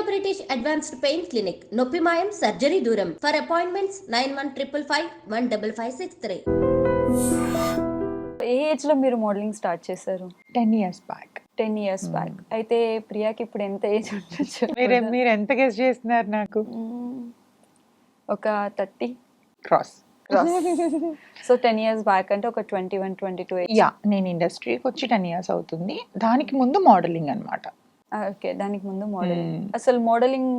British advanced pain clinic, నొప్పి మాయం, surgery దూరం. For appointments 9155515563. ఏ ఏజ్ లో మీరు మోడలింగ్ స్టార్ట్ చేశారు? 10 years బ్యాక్. 10 years back. అయితే ప్రియాకి ఇప్పుడు ఎంత ఏజ్ ఉండొచ్చు? మీరు ఎంత గెస్ చేస్తున్నారు? నాకు ఒక 30 క్రాస్. సో 10 years బ్యాక్ అంటే ఒక 21-22 ఏజ్. యా, నేను ఇండస్ట్రీకి వచ్చి 10 years అవుతుంది. దానికి ముందు మోడలింగ్ అన్నమాట. ఓకే, దానికి ముందు మోడలింగ్. అసలు మోడలింగ్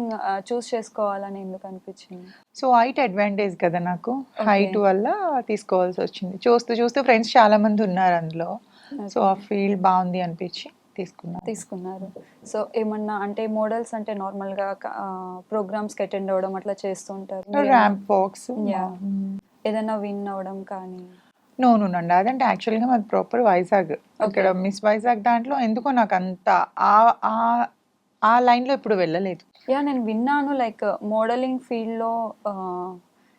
చూస్ చేసుకోవాలని ఎందుకు అనిపించింది? సో హైట్ అడ్వాంటేజ్ కదా నాకు. హైట్ వల్ల తీసుకోవాల్సి వచ్చింది. చూస్తూ చూస్తూ ఫ్రెండ్స్ చాలా మంది ఉన్నారు అందులో. సో ఆ ఫీల్డ్ బాగుంది అనిపించి తీసుకున్నారు. సో ఏమన్నా అంటే మోడల్స్ అంటే నార్మల్ గా ప్రోగ్రామ్స్ కి అటెండ్ అవ్వడం అట్లా చేస్తుంటారు. Ramp walks. ఏదైనా విన్ అవ్వడం కానీ? నోనండి, అదంటే యాక్చువల్గా మాది ప్రాపర్ వైజాగ్. ఇక్కడ మిస్ వైజాగ్ దాంట్లో ఎందుకో నాకు అంత ఆ లైన్లో ఇప్పుడు వెళ్ళలేదు. నేను విన్నాను లైక్ మోడలింగ్ ఫీల్డ్లో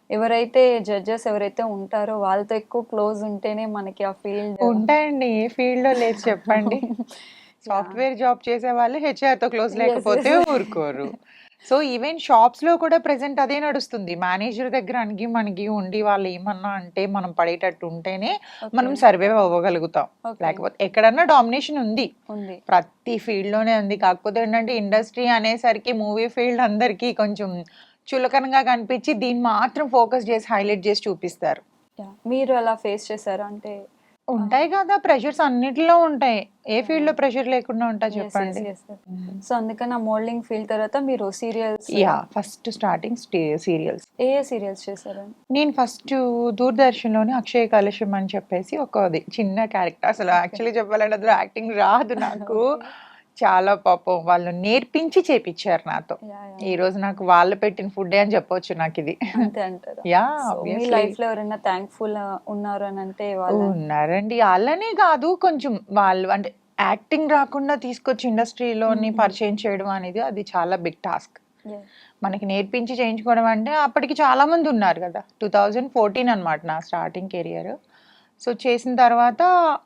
ఎవరైతే జడ్జెస్ ఎవరైతే ఉంటారో వాళ్ళతో ఎక్కువ క్లోజ్ ఉంటేనే మనకి ఆ ఫీల్డ్ ఉంటాయండి. ఏ ఫీల్డ్లో లేదు చెప్పండి. సాఫ్ట్వేర్ జాబ్ చేసే వాళ్ళు హెచ్ఆర్తో క్లోజ్ లేకపోతే ఊరుకోరు. సో ఈవెన్ షాప్స్ లో కూడా ప్రెసెంట్ అదే నడుస్తుంది. మేనేజర్ దగ్గర అణిగి మనకి ఉండి వాళ్ళు ఏమన్నా అంటే మనం పడేటట్టు ఉంటేనే మనం సర్వైవ్ అవ్వగలుగుతాం. లేకపోతే ఎక్కడన్నా డామినేషన్ ఉంది, ప్రతి ఫీల్డ్ లోనే ఉంది. కాకపోతే ఏంటంటే ఇండస్ట్రీ అనేసరికి మూవీ ఫీల్డ్ అందరికి కొంచెం చులకనగా కనిపించి దీన్ని మాత్రం ఫోకస్ చేసి హైలైట్ చేసి చూపిస్తారు. మీరు అలా ఫేస్ చేశారా? అంటే ఉంటాయి కదా, ప్రెషర్స్ అన్నిటిలో ఉంటాయి. ఏ ఫీల్డ్ లో ప్రెషర్ లేకుండా ఉంటా చెప్పండి. సో అందుకని ఆ మోడలింగ్ ఫీల్డ్ తర్వాత మీరు సీరియల్స్? First starting serials. ఏ సీరియల్స్ చేశారు? నేను ఫస్ట్ దూరదర్శన్ లోని అక్షయ కలశం అని చెప్పేసి ఒక చిన్న క్యారెక్టర్. అసలు యాక్చువల్లీ చెప్పాలంటే అందులో యాక్టింగ్ రాదు నాకు. చాలా పాపం వాళ్ళు నేర్పించి చేపించారు నాతో. ఈ రోజు నాకు వాళ్ళు పెట్టిన ఫుడ్ అని చెప్పొచ్చు నాకు ఇది. లైఫ్ లో ఎవరైనా థ్యాంక్ఫుల్ ఉన్నారు అని అంటే? ఉన్నారండి, వాళ్ళనే కాదు, కొంచెం వాళ్ళు అంటే యాక్టింగ్ రాకుండా తీసుకొచ్చి ఇండస్ట్రీలోని పరిచయం చేయడం అనేది అది చాలా బిగ్ టాస్క్. మనకి నేర్పించి చేయించుకోవడం అంటే అప్పటికి చాలా మంది ఉన్నారు కదా. 2014 అనమాట నా స్టార్టింగ్ కెరియర్. సో చేసిన తర్వాత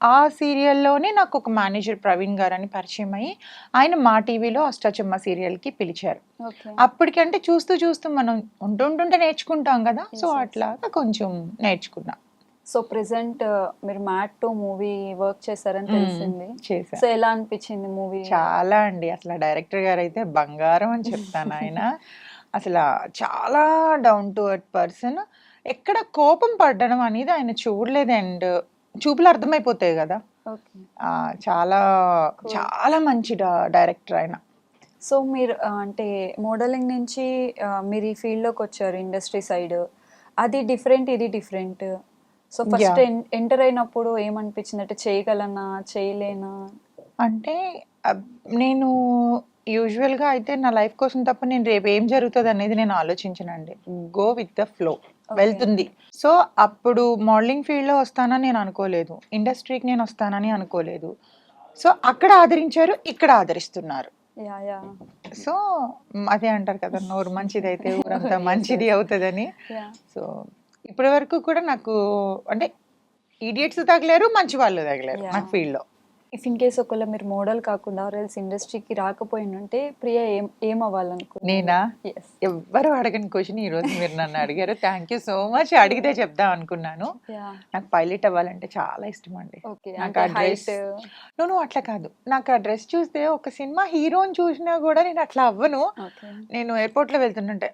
ఆ సీరియల్లోనే నాకు ఒక మేనేజర్ ప్రవీణ్ గారు అని పరిచయం అయ్యి ఆయన మా టీవీలో అష్టాచమ్మ సీరియల్కి పిలిచారు. అప్పటికంటే చూస్తూ చూస్తూ మనం ఉంటుంటే నేర్చుకుంటాం కదా. సో అట్లాగా కొంచెం నేర్చుకున్నా. సో ప్రెసెంట్ మీరు మ్యాట్ 2 మూవీ వర్క్ చేశారని తెలిసింది. సో ఎలా అనిపించింది మూవీ? చాలా అండి, అసలు డైరెక్టర్ గారు అయితే బంగారం అని చెప్తాను. ఆయన అసలు చాలా డౌన్ టు ఎర్త్ పర్సన్. ఎక్కడ కోపం పడడం అనేది ఆయన చూడలేదు. అండ్ చూపులు అర్థమైపోతాయి కదా. చాలా చాలా మంచి డైరెక్టర్ ఆయన. సో మీరు అంటే మోడలింగ్ నుంచి మీరు ఈ ఫీల్డ్లోకి వచ్చారు ఇండస్ట్రీ సైడ్. అది డిఫరెంట్, ఇది డిఫరెంట్. సో ఫస్ట్ ఎంటర్ అయినప్పుడు ఏమనిపించింది? అంటే చేయగలనా చేయలేనా? అంటే నేను యూజువల్గా అయితే నా లైఫ్ కోసం తప్ప నేను రేపు ఏం జరుగుతుంది అనేది నేను ఆలోచించనండి. గో విత్ ద ఫ్లో, వెళ్తుంది. సో అప్పుడు మోడలింగ్ ఫీల్డ్లో వస్తానని నేను అనుకోలేదు, ఇండస్ట్రీకి నేను వస్తానని అనుకోలేదు. సో అక్కడ ఆదరించారు, ఇక్కడ ఆదరిస్తున్నారు. సో అదే అంటారు కదా, నోరు మంచిది అయితే ఊరంతా మంచిది అవుతుందని. సో ఇప్పటి వరకు కూడా నాకు అంటే ఈడియట్స్ తగలేరు, మంచి వాళ్ళు తగలేరు నాకు ఫీల్డ్లో. ఇఫ్ ఇన్ కేస్ ఒకవేళ మీరు మోడల్ కాకుండా ఆర్ఎల్స్ ఇండస్ట్రీకి రాకపోయినంటే ప్రియా ఏం అవ్వాలనుకో? నేనా? ఎవ్వరు అడగని క్వశ్చన్ ఈ రోజు మీరు నన్ను అడిగారు. Thank you so much. అడిగితే చెప్దాం అనుకున్నాను. నాకు పైలట్ అవ్వాలంటే చాలా ఇష్టం అండి. నాకు ఆ డ్రెస్ నువ్వు అట్లా కాదు, నాకు ఆ డ్రెస్ చూస్తే ఒక సినిమా హీరోని చూసినా కూడా నేను అట్లా అవ్వను. నేను ఎయిర్పోర్ట్ లో వెళ్తుంటే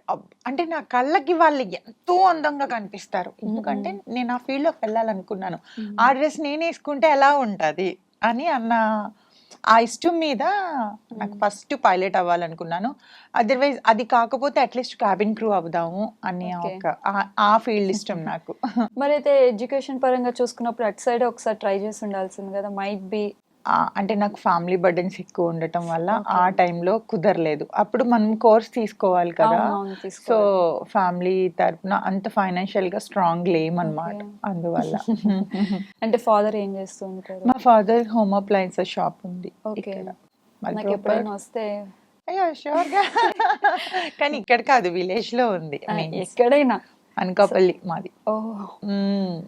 అంటే నా కళ్ళకి వాళ్ళు ఎంతో అందంగా కనిపిస్తారు. ఎందుకంటే నేను ఆ ఫీల్డ్ లోకి వెళ్ళాలనుకున్నాను. ఆ డ్రెస్ నేను వేసుకుంటే ఎలా ఉంటది అని అన్న ఆ ఇష్టం మీద నాకు ఫస్ట్ పైలట్ అవ్వాలనుకున్నాను. అదర్వైజ్ అది కాకపోతే అట్లీస్ట్ క్యాబిన్ క్రూ అవుదాము అని ఆ ఫీల్డ్ ఇష్టం నాకు. మరి అయితే ఎడ్యుకేషన్ పరంగా చూసుకున్నప్పుడు అటు సైడ్ ఒకసారి ట్రై చేసి ఉండాల్సింది కదా. మైట్ బి అంటే నాకు ఫ్యామిలీ బర్డెన్స్ ఎక్కువ ఉండటం వల్ల ఆ టైంలో కుదరలేదు. అప్పుడు మనం కోర్స్ తీసుకోవాలి కదా. సో ఫ్యామిలీ తరపున అంత ఫైనాన్షియల్ గా స్ట్రాంగ్ లేమన్నమాట. అందువల్ల అంటే ఫాదర్ ఏం చేస్తూ ఉంటారు? మా ఫాదర్ హోమ్ అప్లయన్సెస్ షాప్ ఉంది. నాకు ఎప్పుడైనా వస్తే అయ్యో షూర్ గా, కానీ ఇక్కడ కాదు, విలేజ్ లో ఉంది. ఎక్కడైనా అనకాపల్లి మాది,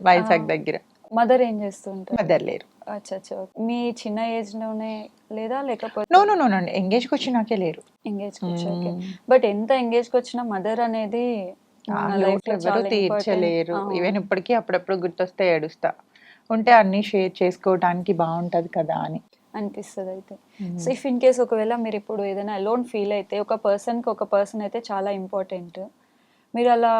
వైజాగ్ దగ్గర. మదర్ ఏం చేస్తూ ఉంటారు? మదర్ లేరు. అచ్చా అచ్చా. మీ చిన్న ఏజ్ లోనే లేదా లేకపోతే నో నో నో అండి, ఎంగేజ్కి వచ్చి నాకే లేరు. Engage okay. బట్ ఎంత ఎంగేజ్ కి వచ్చినా మదర్ అనేది ఆ మన లోటు లైఫ్ లో ఎవరు చాలా తీర్చలేరు. ఇంపార్టెంట్. ఈవెన్ ఇప్పటికీ అప్పుడప్పుడు గుర్తొస్తే ఏడుస్తా. ఉంటే అన్ని షేర్ చేసుకోవడానికి బాగుంటది కదా అని అనిపిస్తుంది అయితే. సో ఇఫ్ ఇన్ కేస్ ఒకవేళ మీరు ఇప్పుడు ఏదైనా అలోన్ ఫీల్ అయితే ఒక పర్సన్ అయితే చాలా ఇంపార్టెంట్. మీరు అలా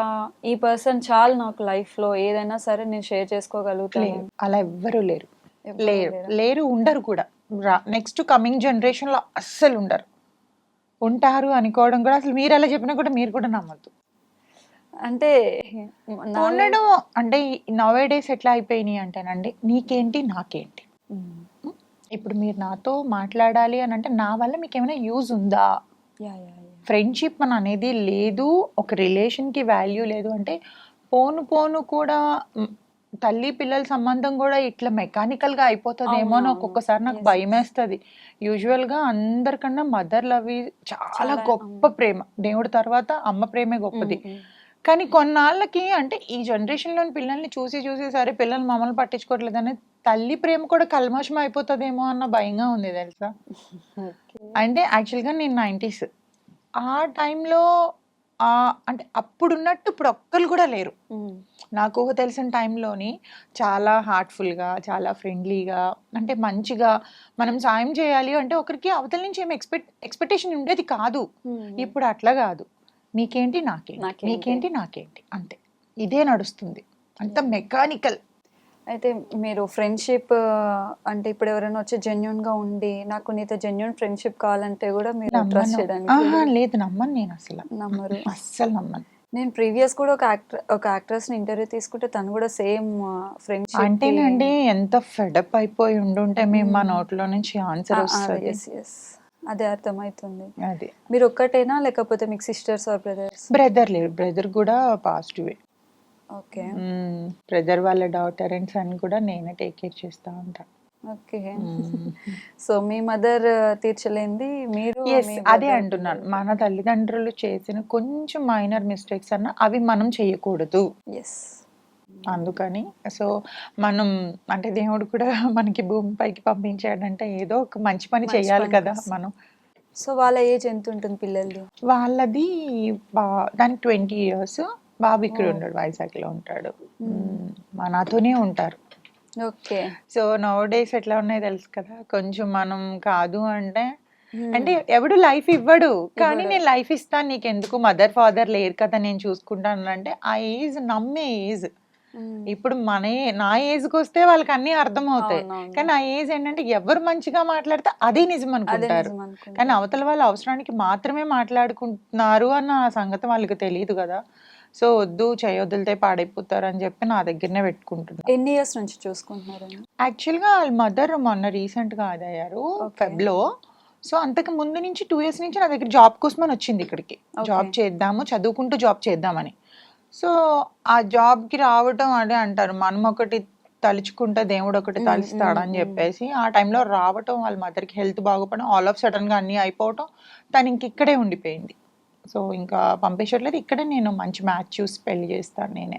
ఈ పర్సన్ చాలు నాకు లైఫ్లో ఏదైనా సరే నేను షేర్ చేసుకోగలుగుతాను. లేరు, అలా ఎవ్వరు లేరు. ఎవ్వరూ లేరు లేరా? లేరు, ఉండరు కూడా. నెక్స్ట్ కమింగ్ జనరేషన్ లో అస్సలు ఉండరు. ఉంటారు అనుకోవడం కూడా, అసలు మీరు అలా చెప్పినా కూడా మీరు కూడా నమ్మద్దు. అంటే ఉండడం అంటే నవ్ డేస్ ఎట్లా అయిపోయినాయి అంటేనండి, నీకేంటి నాకేంటి. ఇప్పుడు మీరు నాతో మాట్లాడాలి అని అంటే నా వల్ల మీకు ఏమైనా యూజ్ ఉందా? ఫ్రెండ్షిప్ అని అనేది లేదు, ఒక రిలేషన్కి వాల్యూ లేదు అంటే పోను పోను కూడా తల్లి పిల్లల సంబంధం కూడా ఇట్లా మెకానికల్గా అయిపోతుందేమో అని ఒక్కొక్కసారి నాకు భయం వేస్తుంది. యూజువల్గా అందరికన్నా మదర్ లవ్ చాలా గొప్ప ప్రేమ, దేవుడి తర్వాత అమ్మ ప్రేమే గొప్పది. కానీ కొన్నాళ్ళకి అంటే ఈ జనరేషన్లోని పిల్లల్ని చూసి చూసి సరే పిల్లలు మమ్మల్ని పట్టించుకోవట్లేదు అనేది తల్లి ప్రేమ కూడా కల్మషం అయిపోతుందేమో అన్న భయంగా ఉంది తెలుసా. అంటే యాక్చువల్గా నేను 90s ఆ టైంలో అంటే అప్పుడున్నట్టు ఇప్పుడు ఒక్కరు కూడా లేరు. నాకు ఊహ తెలిసిన టైంలోని చాలా హార్ట్ఫుల్గా, చాలా ఫ్రెండ్లీగా, అంటే మంచిగా మనం సాయం చేయాలి అంటే ఒకరికి అవతల నుంచి ఏమి ఎక్స్పెక్టేషన్ ఉండేది కాదు. ఇప్పుడు అట్లా కాదు, నీకేంటి నాకేంటి, నీకేంటి నాకేంటి, అంతే. ఇదే నడుస్తుంది, అంత మెకానికల్. అయితే మీరు ఫ్రెండ్షిప్ అంటే ఇప్పుడు ఎవరైనా వచ్చి జెన్యున్ గా ఉండి నాకు నీతో జెన్యున్ ఫ్రెండ్షిప్ కావాలంటే కూడా మీరు ట్రస్ట్ చేయడానికి లేదు, నమ్మను నేను అసలు. నమ్మరు? అస్సలు నమ్మను. నేను ప్రీవియస్ కూడా ఒక యాక్ట్రెస్ ని ఇంటర్వ్యూ తీసుకుంటే తను కూడా సేమ్ ఫ్రెండ్షిప్ అంటేనండి ఎంత ఫెడప్ అయిపోయి ఉండుంటే మేము మా నోట్లో నుంచి ఆన్సర్ వస్తుంది. అదే అర్థమవుతుంది. అది మీరు ఒక్కటేనా లేకపోతే మీకు సిస్టర్స్ ఆర్ బ్రదర్స్? బ్రదర్ లేరు, బ్రదర్ కూడా పాజిటివే. ఓకే. బ్రదర్ వాళ్ళ డాటర్ అండ్ సన్ కూడా నేనే టేక్ కేర్ చేస్తా ఉంటా. ఓకే. సో మీ మదర్ తీర్చలేంది మీరు? అదే అంటున్నాను, మన తల్లిదండ్రులు చేసిన కొంచెం మైనర్ మిస్టేక్స్ అన్న అవి మనం చేయకూడదు. అందుకని సో మనం అంటే దేవుడు కూడా మనకి భూమిపైకి పంపించాడంటే ఏదో ఒక మంచి పని చేయాలి కదా మనం. సో వాళ్ళ ఏజ్ ఎంత ఉంటుంది పిల్లలది? వాళ్ళది దానికి 20 years. బాబు ఇక్కడ ఉంటాడు, వైజాగ్లో ఉంటాడు. మా నాతోనే ఉంటారు. ఓకే. సో నవ్ డేస్ ఎట్లా ఉన్నాయి తెలుసు కదా, కొంచెం మనం కాదు అంటే అంటే ఎవడు లైఫ్ ఇవ్వడు, కానీ నేను లైఫ్ ఇస్తాను నీకెందుకు, మదర్ ఫాదర్ లేరు కదా నేను చూసుకుంటాను అంటే ఆ ఏజ్ నమ్మే ఏజ్. ఇప్పుడు నా ఏజ్కి వస్తే వాళ్ళకి అన్ని అర్థం అవుతాయి, కానీ ఆ ఏజ్ ఏంటంటే ఎవరు మంచిగా మాట్లాడితే అదే నిజం అనుకుంటారు, కానీ అవతల వాళ్ళ అవసరానికి మాత్రమే మాట్లాడుకుంటున్నారు అన్న సంగతి వాళ్ళకి తెలియదు కదా. సో వద్దు, చేయొద్దులతే పాడైపోతారు అని చెప్పి నా దగ్గరనే పెట్టుకుంటున్నాను. ఎన్ని ఇయర్స్ నుంచి చూసుకుంటున్నారు? యాక్చువల్గా వాళ్ళ మదర్ మొన్న రీసెంట్గా అదయ్యారు ఫెబ్లో. సో అంతకు ముందు నుంచి 2 years నుంచి నా దగ్గర జాబ్ కోసమని వచ్చింది ఇక్కడికి. జాబ్ చేద్దాము, చదువుకుంటూ జాబ్ చేద్దామని. సో ఆ జాబ్కి రావటం అదే అంటారు, మనం ఒకటి తలుచుకుంటే దేవుడు ఒకటి తలుస్తాడని చెప్పేసి ఆ టైంలో రావటం, వాళ్ళ మదర్కి హెల్త్ బాగోపడం, ఆల్ ఆఫ్ సడన్గా అన్నీ అయిపోవటం, తను ఇంక ఇక్కడే ఉండిపోయింది. సో ఇంకా పంపించట్లేదు, ఇక్కడే నేను మంచి మ్యాచ్ చూసి పెళ్లి చేస్తాను నేనే.